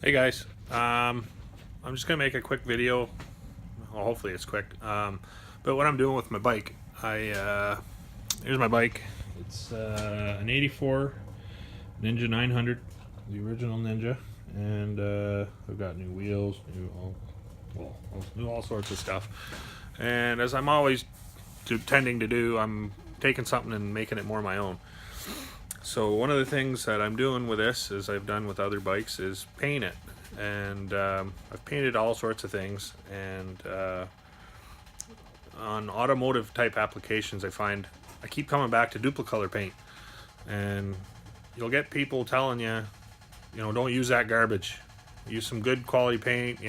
Hey guys, I'm just gonna make a quick video. Well, hopefully it's quick. But what I'm doing with my bike, here's my bike. It's an '84 Ninja 900, the original Ninja, and I've got new wheels, new all sorts of stuff. And as I'm always tending to do, I'm taking something and making it more my own. So one of the things that I'm doing with this, as I've done with other bikes, is paint it. And I've painted all sorts of things. And on automotive type applications, I keep coming back to Duplicolor paint. And you'll get people telling you, don't use that garbage. Use some good quality paint.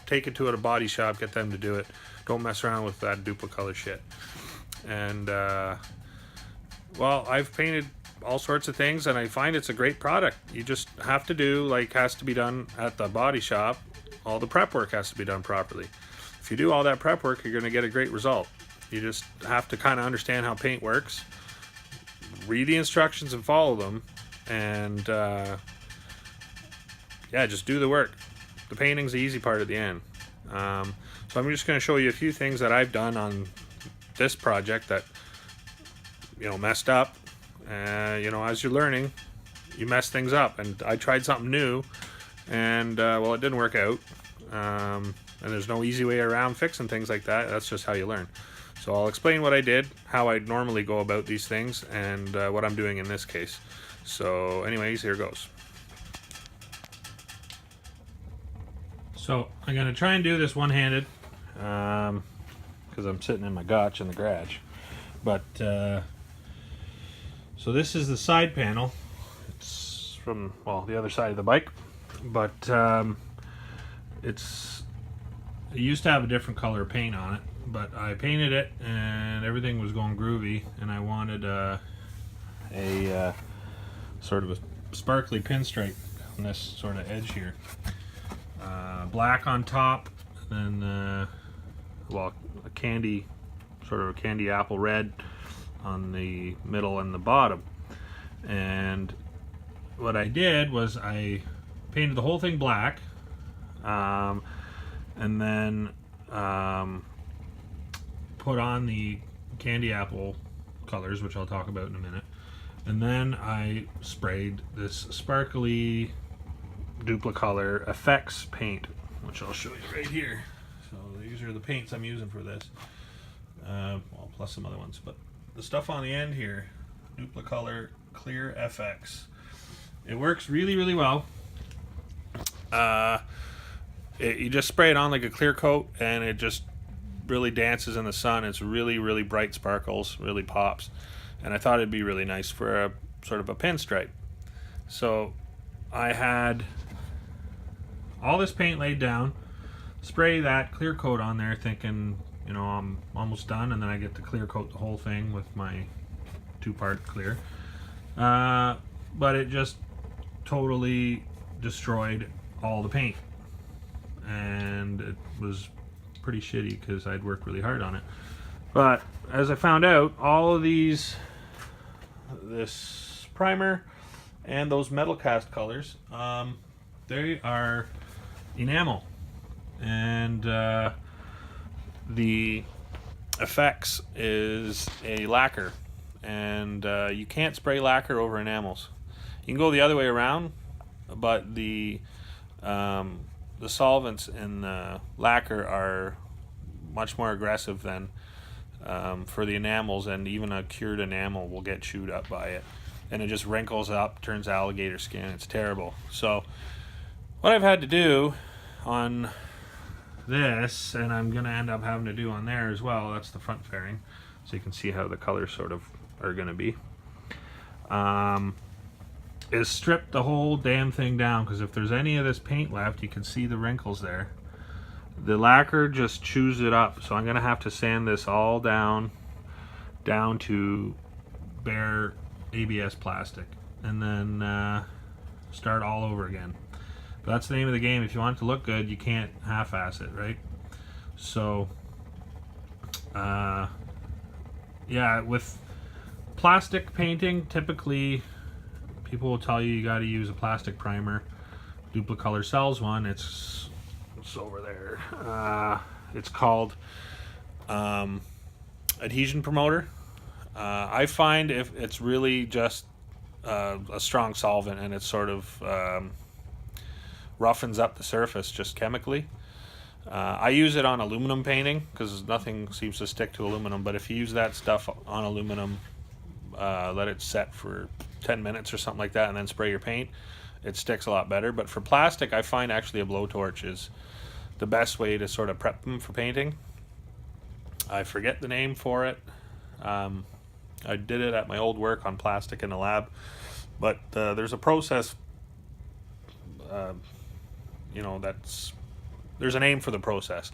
Take it to a body shop, get them to do it. Don't mess around with that Duplicolor shit. And well, I've painted all sorts of things, and I find it's a great product. You just have to do like has to be done at the body shop. All the prep work has to be done properly. If you do all that prep work, you're going to get a great result. You just have to kind of understand how paint works, read the instructions and follow them, and yeah, just do the work. The painting's the easy part at the end. So I'm just going to show you a few things that I've done on this project that messed up. As you're learning, you mess things up, and I tried something new, and well, it didn't work out. And there's no easy way around fixing things like that. That's just how you learn. So I'll explain what I did, how I normally go about these things, and what I'm doing in this case. So anyways, here goes. So I'm gonna try and do this one-handed because I'm sitting in my gotch in the garage, but so this is the side panel. It's from, well, the other side of the bike, but it used to have a different color of paint on it, but I painted it and everything was going groovy, and I wanted a sort of a sparkly pinstripe on this sort of edge here. Black on top, and then well, sort of a candy apple red on the middle and the bottom. And what I did was I painted the whole thing black, and then put on the candy apple colors, which I'll talk about in a minute, and then I sprayed this sparkly Duplicolor effects paint, which I'll show you right here. So these are the paints I'm using for this, well, plus some other ones, but the stuff on the end here, Duplicolor Clear FX. It works really, really well. You just spray it on like a clear coat, and it just really dances in the sun. It's really, really bright sparkles, really pops. And I thought it'd be really nice for a sort of a pinstripe. So I had all this paint laid down, spray that clear coat on there, thinking, I'm almost done, and then I get to clear coat the whole thing with my two-part clear. But it just totally destroyed all the paint, and it was pretty shitty because I'd worked really hard on it. But as I found out, all of this primer and those metal cast colors, they are enamel, and the effects is a lacquer, and you can't spray lacquer over enamels. You can go the other way around, but the solvents in the lacquer are much more aggressive than for the enamels, and even a cured enamel will get chewed up by it, and it just wrinkles up, turns alligator skin. It's terrible. So what I've had to do on this, and I'm gonna end up having to do on there as well, that's the front fairing, so you can see how the colors sort of are gonna be, is strip the whole damn thing down, because if there's any of this paint left, you can see the wrinkles there. The lacquer just chews it up, so I'm gonna have to sand this all down to bare ABS plastic, and then start all over again. But that's the name of the game. If you want it to look good, you can't half-ass it, right? So yeah, with plastic painting, typically people will tell you got to use a plastic primer, Duplicolor sells one. It's over there. It's called Adhesion Promoter. I find if it's really just a strong solvent and it sort of roughens up the surface just chemically. I use it on aluminum painting because nothing seems to stick to aluminum, but if you use that stuff on aluminum, let it set for 10 minutes or something like that and then spray your paint, it sticks a lot better. But for plastic, I find actually a blowtorch is the best way to sort of prep them for painting. I forget the name for it. I did it at my old work on plastic in the lab, but there's a process, there's a name for the process,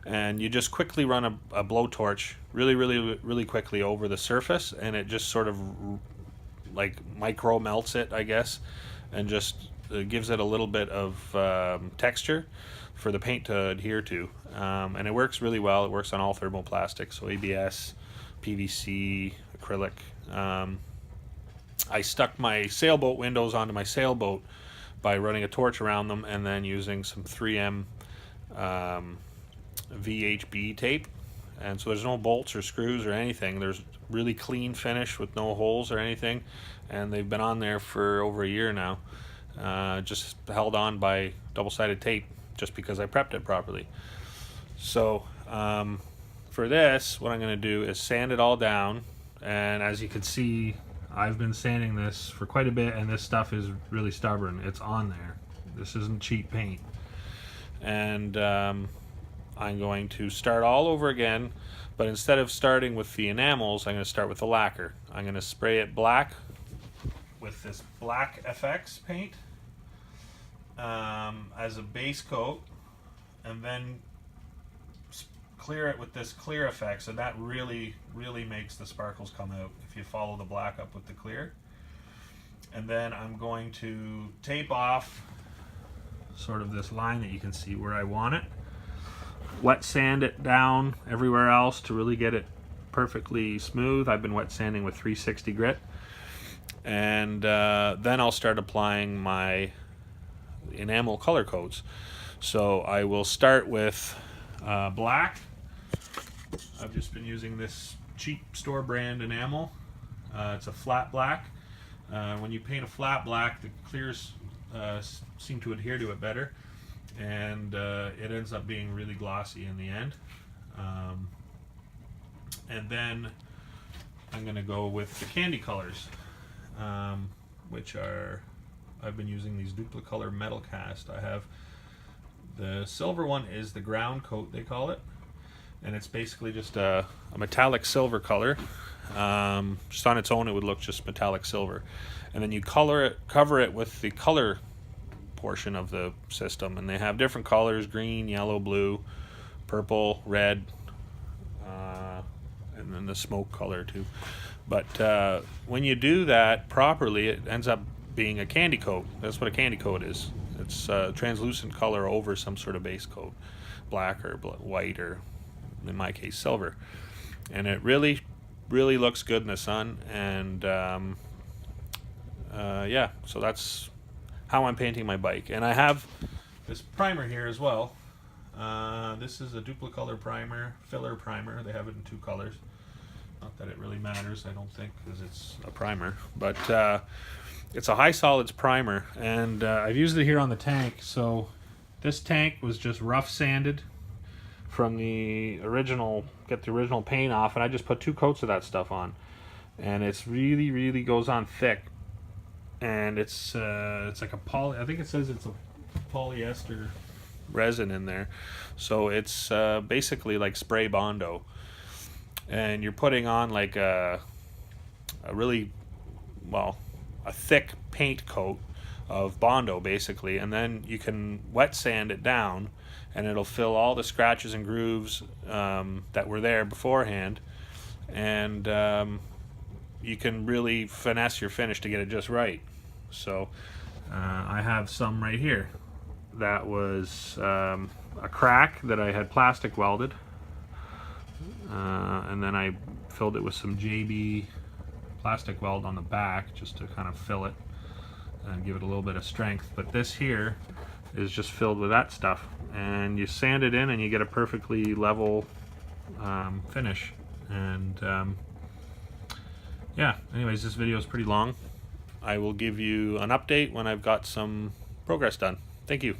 and you just quickly run a blowtorch really quickly over the surface, and it just sort of like micro melts it, I guess, and just gives it a little bit of texture for the paint to adhere to, and it works really well. It works on all thermoplastics, so ABS, PVC, acrylic. I stuck my sailboat windows onto my sailboat by running a torch around them and then using some 3M VHB tape, and so there's no bolts or screws or anything. There's really clean finish with no holes or anything, and they've been on there for over a year now, just held on by double-sided tape just because I prepped it properly. So for this, what I'm going to do is sand it all down, and as you can see, I've been sanding this for quite a bit, and this stuff is really stubborn. It's on there. This isn't cheap paint. And I'm going to start all over again, but instead of starting with the enamels, I'm going to start with the lacquer. I'm going to spray it black with this black FX paint as a base coat, and then clear it with this clear effects, and that really makes the sparkles come out if you follow the black up with the clear. And then I'm going to tape off sort of this line that you can see where I want it, wet sand it down everywhere else to really get it perfectly smooth. I've been wet sanding with 360 grit, and then I'll start applying my enamel color coats. So I will start with black. I've just been using this cheap store brand enamel. It's a flat black. When you paint a flat black, the clears seem to adhere to it better, and it ends up being really glossy in the end. And then I'm going to go with the candy colors, which are, I've been using these Duplicolor metal cast. I have the silver one is the ground coat, they call it, and it's basically just a metallic silver color. Just on its own it would look just metallic silver, and then you cover it with the color portion of the system, and they have different colors: green, yellow, blue, purple, red, and then the smoke color too. But when you do that properly, it ends up being a candy coat. That's what a candy coat is. It's a translucent color over some sort of base coat, black or white, or in my case silver, and it really looks good in the sun. And yeah, so that's how I'm painting my bike. And I have this primer here as well. This is a Duplicolor primer, filler primer. They have it in 2 colors. Not that it really matters, I don't think, because it's a primer, but it's a high solids primer, and I've used it here on the tank. So this tank was just rough sanded from the original, get the original paint off, and I just put 2 coats of that stuff on, and it's really goes on thick, and it's like a I think it says it's a polyester resin in there, so it's basically like spray Bondo, and you're putting on like a really, well, a thick paint coat of Bondo basically, and then you can wet sand it down, and it'll fill all the scratches and grooves that were there beforehand, and you can really finesse your finish to get it just right. So I have some right here that was a crack that I had plastic welded, and then I filled it with some JB plastic weld on the back just to kind of fill it and give it a little bit of strength. But this here is just filled with that stuff, and you sand it in and you get a perfectly level finish. And yeah, anyways, this video is pretty long. I will give you an update when I've got some progress done. Thank you.